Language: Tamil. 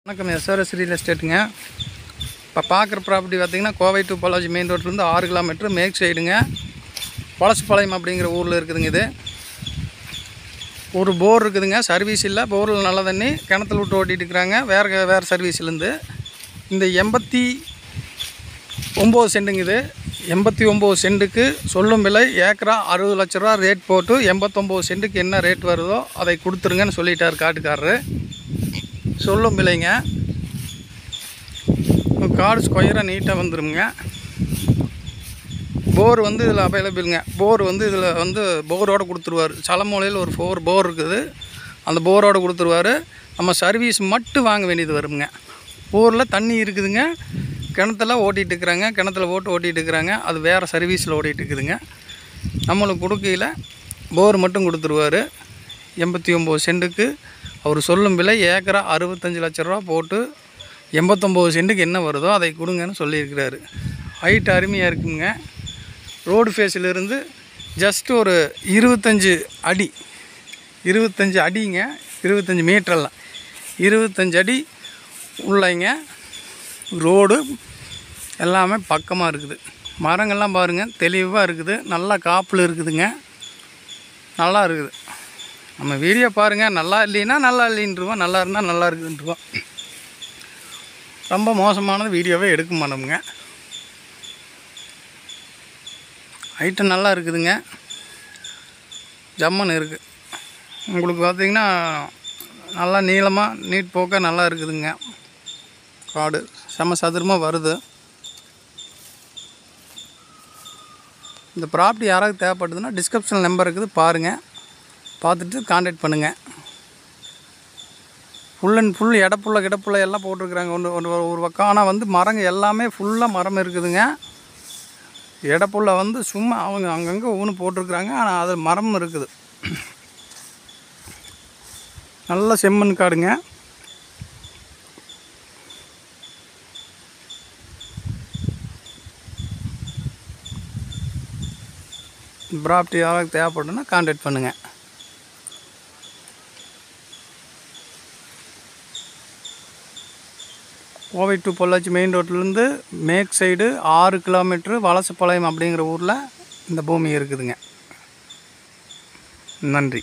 வணக்கம். எஸ்ஆர்எஸ் ரியல் எஸ்டேட்டுங்க. இப்போ பார்க்குற ப்ராப்பர்ட்டி பார்த்திங்கன்னா கோவை டு பொள்ளாச்சி மெயின் ரோட்லேருந்து 6 கிலோமீட்டர் மேற்கு சைடுங்க. பழசுப்பாளையம் அப்படிங்கிற ஊரில் இருக்குதுங்க. இது ஒரு போர் இருக்குதுங்க. சர்வீஸ் இல்லை. போரில் நல்ல தண்ணி கிணத்துல விட்டு ஓட்டிகிட்டு இருக்கிறாங்க. வேறு சர்வீஸ்லேருந்து. இந்த 89 சென்ட்டுங்க. இது 89 சென்ட்டுக்கு சொல்லும் விலை ஏக்கரா 60 லட்ச ரூபா ரேட் போட்டு 89 சென்ட்டுக்கு என்ன ரேட் வருதோ அதை கொடுத்துருங்கன்னு சொல்லிட்டார் காட்டுக்காரரு. சொல்லும் விலைங்க. காடு ஸ்கொயராக நீட்டாக வந்துடுங்க. போர் வந்து இதில் அவைலபிளுங்க. போர் வந்து இதில் வந்து போரோடு கொடுத்துருவார். சலமூலையில் ஒரு 4 போர் இருக்குது. அந்த போரோடு கொடுத்துருவார். நம்ம சர்வீஸ் மட்டும் வாங்க வேண்டியது வருங்க. போரில் தண்ணி இருக்குதுங்க. கிணத்துல ஓட்டிகிட்டு இருக்கிறாங்க. கிணத்துல ஓட்டிகிட்டு இருக்கிறாங்க. அது வேறு சர்வீஸில் ஓட்டிகிட்டு இருக்குதுங்க. நம்மளுக்கு கொடுக்கையில் போர் மட்டும் கொடுத்துருவார். 89 சென்ட்டுக்கு அவர் சொல்லும் விலை ஏக்கரா 65 லட்ச ரூபா போட்டு 89 சென்ட்டுக்கு என்ன வருதோ அதை கொடுங்கன்னு சொல்லியிருக்கிறாரு. ஹைட் அருமையாக இருக்குங்க. ரோடு ஃபேஸிலிருந்து ஜஸ்ட் ஒரு 25 அடி 25 அடிங்க. 25 மீட்டரெல்லாம் 25 அடி உள்ளங்க. ரோடு எல்லாமே பக்கமாக இருக்குது. மரங்கள்லாம் பாருங்கள் தெளிவாக இருக்குது. நல்லா காப்பில் இருக்குதுங்க. நல்லா இருக்குது. நம்ம வீடியோ பாருங்கள். நல்லா இல்லைன்னா நல்லா இல்லைன்ட்டுருவோம், நல்லா இருந்தால் நல்லா இருக்குதுன்ட்டுருவோம். ரொம்ப மோசமானது வீடியோவே எடுக்க மாட்டோமுங்க. ஐட்டம் நல்லா இருக்குதுங்க. ஜம்மன் இருக்குது. உங்களுக்கு பார்த்திங்கன்னா நல்லா நீளமாக நீட் போக்க நல்லா இருக்குதுங்க. காடு செம சதுரமாக வருது. இந்த ப்ராப்பர்ட்டி யாராவது தேவைப்படுதுன்னா டிஸ்கிரிப்ஷன் நம்பர் இருக்குது, பாருங்கள். பார்த்துட்டு கான்டாக்ட் பண்ணுங்கள். ஃபுல் அண்ட் ஃபுல் கிடப்புள்ள எல்லாம் போட்டிருக்குறாங்க. ஒரு பக்கம். ஆனால் வந்து மரங்க எல்லாமே ஃபுல்லாக மரம் இருக்குதுங்க. இடப்புள்ள வந்து சும்மா அவங்க அங்கங்கே ஒன்று போட்டிருக்குறாங்க. ஆனால் அது மரம் இருக்குது. நல்ல செம்மண் காடுங்க. ப்ராப்பர்ட்டி யாராவது தேவைப்படுன்னா கான்டாக்ட் பண்ணுங்கள். கோவை டு பொள்ளாச்சி மெயின் ரோட்லேருந்து மேற்கு சைடு 6 கிலோமீட்ரு வலசப்பாளையம் அப்படிங்கிற ஊரில் இந்த பூமி இருக்குதுங்க. நன்றி.